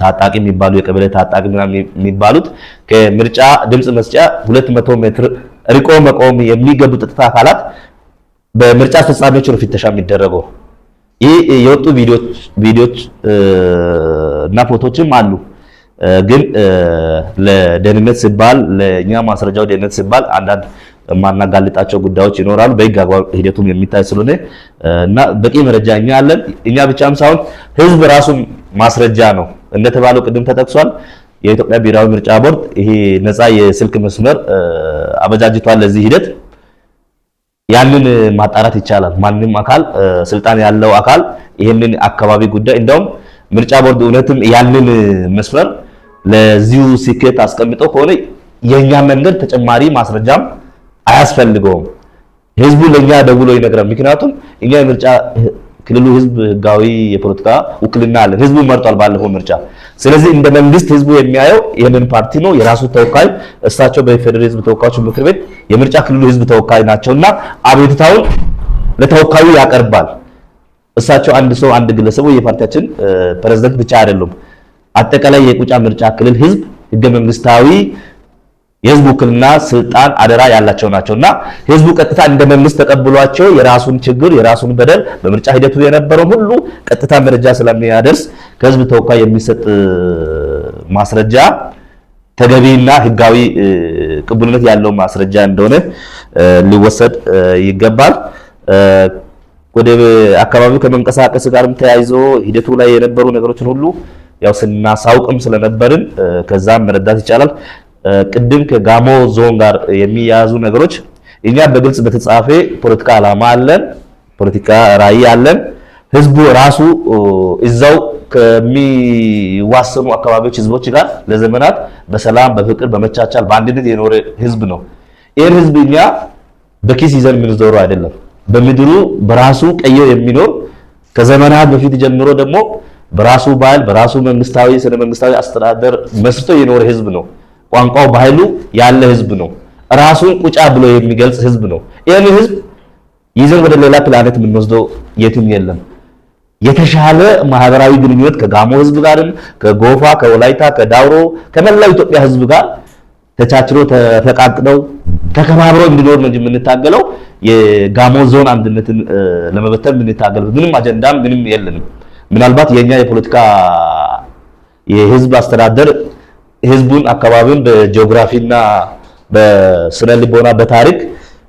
ታጣቂ የሚባሉ የቀበሌ ታጣቂ ምናምን የሚባሉት ከምርጫ ድምጽ መስጫ 200 ሜትር ርቆ መቆም የሚገቡ ጸጥታ አካላት በምርጫ አስፈጻሚዎች ነው ፍተሻ የሚደረገው። ይህ የወጡ ቪዲዮዎች እና ፎቶዎችም አሉ። ግን ለደህንነት ሲባል ለኛ ማስረጃው ደህንነት ሲባል አንዳንድ ማናጋልጣቸው ጉዳዮች ይኖራሉ። በህግ አግባብ ሂደቱም የሚታይ ስለሆነ እና በቂ መረጃ እኛ አለን። እኛ ብቻም ሳይሆን ህዝብ ራሱ ማስረጃ ነው። እንደተባለው ቅድም ተጠቅሷል። የኢትዮጵያ ብሔራዊ ምርጫ ቦርድ ይሄ ነፃ የስልክ መስመር አበጃጅቷል ለዚህ ሂደት። ያንን ማጣራት ይቻላል። ማንንም አካል ስልጣን ያለው አካል ይሄንን አካባቢ ጉዳይ እንደውም ምርጫ ቦርድ እውነትም ያንን መስመር ለዚሁ ስኬት አስቀምጦ ከሆነ የኛ መንገድ ተጨማሪ ማስረጃም አያስፈልገውም። ህዝቡ ለኛ ደውሎ ይነግራል። ምክንያቱም እኛ የምርጫ ክልሉ ህዝብ ህጋዊ የፖለቲካ ውክልና አለን። ህዝቡ መርጧል ባለፈው ምርጫ። ስለዚህ እንደ መንግስት ህዝቡ የሚያየው ይሄንን ፓርቲ ነው። የራሱ ተወካይ እሳቸው በፌደራል ህዝብ ተወካዮች ምክር ቤት የምርጫ ክልሉ ህዝብ ተወካይ ናቸውና አቤቱታውን ለተወካዩ ያቀርባል። እሳቸው አንድ ሰው አንድ ግለሰቡ የፓርቲያችን ፕሬዝዳንት ብቻ አይደሉም። አጠቃላይ የቁጫ ምርጫ ክልል ህዝብ ህገ መንግስታዊ የህዝብ ውክልና ስልጣን አደራ ያላቸው ናቸውና ህዝቡ ቀጥታ እንደ መንግስት ተቀብሏቸው የራሱን ችግር የራሱን በደል በምርጫ ሂደቱ የነበረው ሁሉ ቀጥታ መረጃ ስለሚያደርስ ከህዝብ ተወካይ የሚሰጥ ማስረጃ ተገቢና ህጋዊ ቅቡልነት ያለው ማስረጃ እንደሆነ ሊወሰድ ይገባል። ወደ አካባቢው ከመንቀሳቀስ ጋርም ተያይዞ ሂደቱ ላይ የነበሩ ነገሮችን ሁሉ ያው ስናሳውቅም ስለነበርን ከዛም መረዳት ይቻላል። ቅድም ከጋሞ ዞን ጋር የሚያያዙ ነገሮች እኛ በግልጽ በተጻፈ ፖለቲካ ዓላማ አለን፣ ፖለቲካ ራዕይ አለን። ህዝቡ ራሱ እዛው ከሚዋሰኑ አካባቢዎች ህዝቦች ጋር ለዘመናት በሰላም በፍቅር በመቻቻል በአንድነት የኖረ ህዝብ ነው። ይሄን ህዝብ እኛ በኪስ ይዘን የምንዞረው አይደለም። በምድሩ በራሱ ቀየው የሚኖር ከዘመናት በፊት ጀምሮ ደግሞ በራሱ ባህል በራሱ መንግስታዊ ስነ መንግስታዊ አስተዳደር መስርቶ የኖረ ህዝብ ነው። ቋንቋው ባህሉ ያለ ህዝብ ነው። ራሱን ቁጫ ብሎ የሚገልጽ ህዝብ ነው። ይሄን ህዝብ ይዘን ወደ ሌላ ፕላኔት የምንወስደው የትም የለም። የተሻለ ማህበራዊ ግንኙነት ከጋሞ ህዝብ ጋርም ከጎፋ ከወላይታ ከዳውሮ ከመላው ኢትዮጵያ ህዝብ ጋር ተቻችሎ ተፈቃቅደው ተከባብረው እንዲኖር ነው የምንታገለው። የጋሞ ዞን አንድነትን ለመበተን የምንታገለው ምንም አጀንዳም ምንም የለንም። ምናልባት የኛ የፖለቲካ የህዝብ አስተዳደር ህዝቡን አካባቢውን በጂኦግራፊና በስነ ልቦና በታሪክ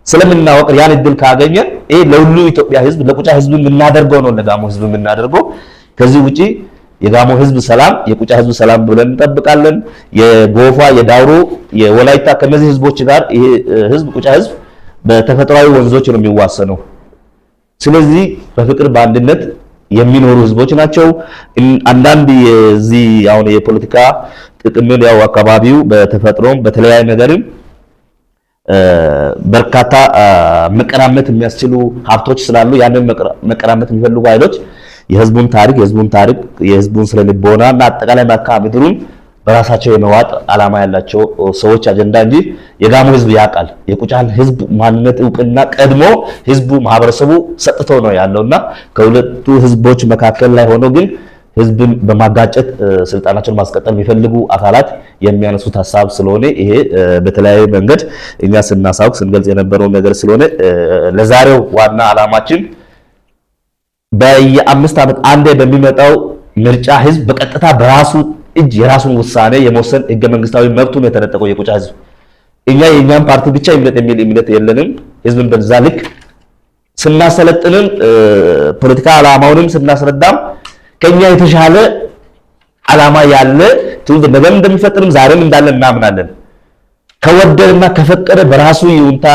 ስለምናወቅ ያን እድል ካገኘን ይሄ ለሁሉ ኢትዮጵያ ህዝብ ለቁጫ ህዝብ የምናደርገው ነው፣ ለጋሞ ህዝብ የምናደርገው። ከዚህ ውጪ የጋሞ ህዝብ ሰላም የቁጫ ህዝብ ሰላም ብለን እንጠብቃለን። የጎፋ የዳውሮ የወላይታ ከነዚህ ህዝቦች ጋር ይሄ ህዝብ ቁጫ ህዝብ በተፈጥሯዊ ወንዞች ነው የሚዋሰነው። ስለዚህ በፍቅር በአንድነት የሚኖሩ ህዝቦች ናቸው። አንዳንድ የዚህ አሁን የፖለቲካ ጥቅምን ያው አካባቢው በተፈጥሮም በተለያየ ነገርም በርካታ መቀራመት የሚያስችሉ ሀብቶች ስላሉ ያንን መቀራመት የሚፈልጉ ኃይሎች የህዝቡን ታሪክ የህዝቡን ስለልቦና እና አጠቃላይ መልክዓ ምድሩን በራሳቸው የመዋጥ ዓላማ ያላቸው ሰዎች አጀንዳ እንጂ የጋሞ ህዝብ ያውቃል። የቁጫን ህዝብ ማንነት እውቅና ቀድሞ ህዝቡ ማህበረሰቡ ሰጥቶ ነው ያለውና ከሁለቱ ህዝቦች መካከል ላይ ሆኖ ግን ህዝብን በማጋጨት ስልጣናቸውን ማስቀጠል የሚፈልጉ አካላት የሚያነሱት ሀሳብ ስለሆነ ይሄ በተለያየ መንገድ እኛ ስናሳውቅ ስንገልጽ የነበረው ነገር ስለሆነ ለዛሬው ዋና ዓላማችን በየ5 ዓመት አንዴ በሚመጣው ምርጫ ህዝብ በቀጥታ በራሱ እጅ የራሱን ውሳኔ የመወሰን ህገ መንግስታዊ መብቱን የተነጠቀው የቁጫ ህዝብ እኛ የኛን ፓርቲ ብቻ ይምረጥ የሚል እምነት የለንም። ህዝብን በዛ ልክ ስናሰለጥንም ፖለቲካ ዓላማውንም ስናስረዳም ከኛ የተሻለ ዓላማ ያለ ትውልድ ነገም እንደሚፈጥርም ዛሬም እንዳለ እናምናለን። ከወደደና ከፈቀደ በራሱ ይሁንታ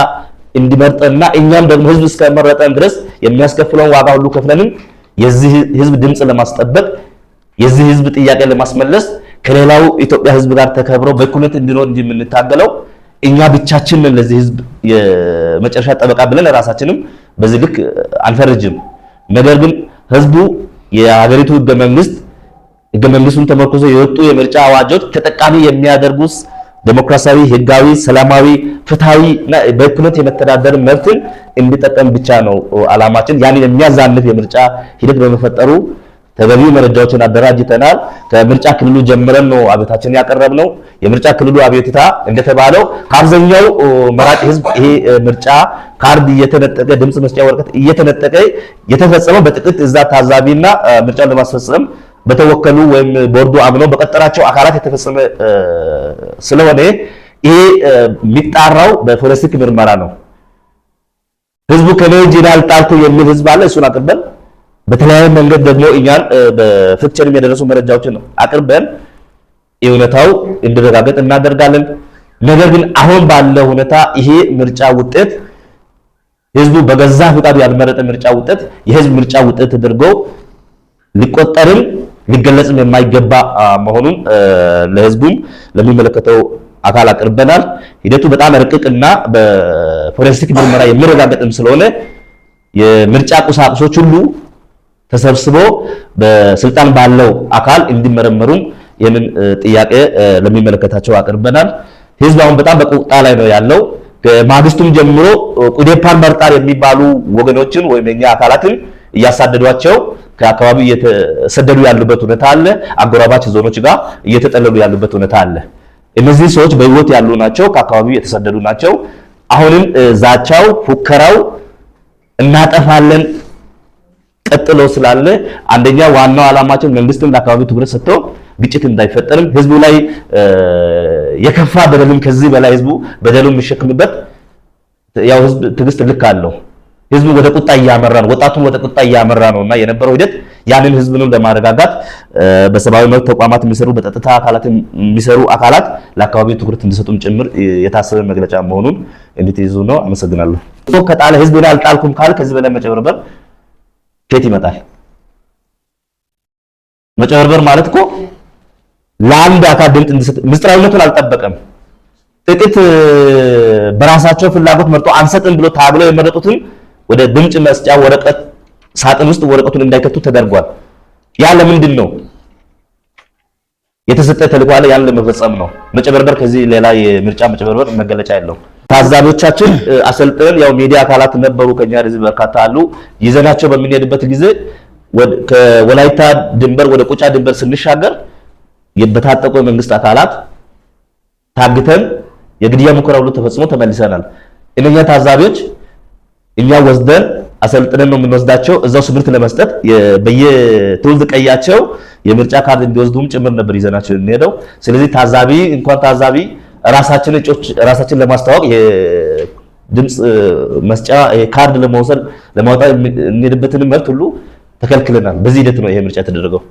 እንዲመርጥና እኛም ደግሞ ህዝብ እስከመረጠን ድረስ የሚያስከፍለውን ዋጋ ሁሉ ከፍለንም የዚህ ህዝብ ድምጽ ለማስጠበቅ የዚህ ህዝብ ጥያቄ ለማስመለስ ከሌላው ኢትዮጵያ ህዝብ ጋር ተከብሮ በእኩልነት እንዲኖር እንጂ የምንታገለው እኛ ብቻችን ነን ለዚህ ህዝብ የመጨረሻ ጠበቃ ብለን ራሳችንም በዚህ ልክ አንፈርጅም። ነገር ግን ህዝቡ የሀገሪቱ ህገ መንግስቱን ተመርኩዞ የወጡ የምርጫ አዋጆች ተጠቃሚ የሚያደርጉስ ዴሞክራሲያዊ፣ ህጋዊ፣ ሰላማዊ፣ ፍትሃዊ እና በእኩልነት የመተዳደር መብትን እንዲጠቀም ብቻ ነው ዓላማችን። ያንን የሚያዛንፍ የምርጫ ሂደት በመፈጠሩ ተገቢው መረጃዎችን አደራጅተናል። ከምርጫ ክልሉ ጀምረን ነው አቤታችንን ያቀረብነው። የምርጫ ክልሉ አቤቱታ እንደተባለው ከአብዛኛው መራጭ ህዝብ ይሄ ምርጫ ካርድ እየተነጠቀ ድምጽ መስጫ ወረቀት እየተነጠቀ የተፈጸመው በጥቂት እዛ ታዛቢና ምርጫውን ለማስፈጸም በተወከሉ ወይም ቦርዱ አምነው በቀጠራቸው አካላት የተፈጸመ ስለሆነ ይሄ የሚጣራው በፎረንሲክ ምርመራ ነው። ህዝቡ ከኔ እጅ አልጣልኩ የሚል ህዝብ አለ። እሱን አቅርበን በተለያየ መንገድ ደግሞ እኛን በፍክቸርም የደረሱ መረጃዎችን አቅርበን እውነታው እንዲረጋገጥ እናደርጋለን። ነገር ግን አሁን ባለው ሁኔታ ይሄ ምርጫ ውጤት ህዝቡ በገዛ ፍቃዱ ያልመረጠ ምርጫ ውጤት የህዝብ ምርጫ ውጤት ተደርጎ ሊቆጠርም ሊገለጽም የማይገባ መሆኑን ለህዝቡም ለሚመለከተው አካል አቅርበናል። ሂደቱ በጣም ረቂቅና በፎረንሲክ ምርመራ የሚረጋገጥም ስለሆነ የምርጫ ቁሳቁሶች ሁሉ ተሰብስቦ በስልጣን ባለው አካል እንዲመረመሩም ይህንን ጥያቄ ለሚመለከታቸው አቅርበናል። ህዝብ አሁን በጣም በቁጣ ላይ ነው ያለው። ከማግስቱም ጀምሮ ቁዴፓን መርጣር የሚባሉ ወገኖችን ወይም የኛ አካላትን እያሳደዷቸው ከአካባቢው እየተሰደዱ ያሉበት ሁኔታ አለ። አጎራባች ዞኖች ጋር እየተጠለሉ ያሉበት ሁኔታ አለ። እነዚህ ሰዎች በህይወት ያሉ ናቸው፣ ከአካባቢው የተሰደዱ ናቸው። አሁንም ዛቻው፣ ፉከራው እናጠፋለን ቀጥሎ ስላለ አንደኛ ዋናው ዓላማችን መንግስትም ለአካባቢው ትኩረት ሰጥቶ ግጭት እንዳይፈጠርም ህዝቡ ላይ የከፋ በደልም ከዚህ በላይ ህዝቡ በደሉን የሚሸክምበት ያው ህዝብ ትዕግስት ልክ አለው። ህዝቡ ወደ ቁጣ እያመራ ነው፣ ወጣቱም ወደ ቁጣ እያመራ ነውና የነበረው ሂደት ያንን ህዝብንም ለማረጋጋት በሰብአዊ መብት ተቋማት የሚሰሩ በጸጥታ አካላት የሚሰሩ አካላት ለአካባቢው ትኩረት እንዲሰጡም ጭምር የታሰበ መግለጫ መሆኑን እንድትይዙ ነው። አመሰግናለሁ። ከጣለ ህዝብ ላይ አልጣልኩም ካለ ከዚህ በላይ መጨበርበር ከየት ይመጣል? መጨበርበር ማለት እኮ ለአንድ አካል ድምጽ እንዲሰጥ ምስጢራዊነቱን አልጠበቀም። ጥቂት በራሳቸው ፍላጎት መርጦ አንሰጥም ብሎ ታግለው የመረጡትን ወደ ድምጽ መስጫ ወረቀት ሳጥን ውስጥ ወረቀቱን እንዳይከቱ ተደርጓል። ያ ለምንድን ነው? የተሰጠ ተልዕኮ አለ፣ ያን ለመፈጸም ነው። መጨበርበር ከዚህ ሌላ የምርጫ መጨበርበር መገለጫ የለውም። ታዛቢዎቻችን አሰልጥነን ያው ሚዲያ አካላት ነበሩ፣ ከኛ ህዝብ በርካታ አሉ። ይዘናቸው በምንሄድበት ጊዜ ከወላይታ ድንበር ወደ ቁጫ ድንበር ስንሻገር የበታጠቁ የመንግስት አካላት ታግተን የግድያ ሙከራ ሁሉ ተፈጽሞ ተመልሰናል። እነኛ ታዛቢዎች እኛ ወስደን አሰልጥነን ነው የምንወስዳቸው። እዛው ትምህርት ለመስጠት በየትውልድ ቀያቸው የምርጫ ካርድ እንዲወስዱም ጭምር ነበር ይዘናቸው እንሄደው። ስለዚህ ታዛቢ እንኳን ታዛቢ ራሳችን ለማስተዋወቅ የድምጽ መስጫ ካርድ ለመውሰድ ለማውጣት እንሄድበትን መብት ሁሉ ተከልክለናል። በዚህ ሂደት ነው ይሄ ምርጫ የተደረገው።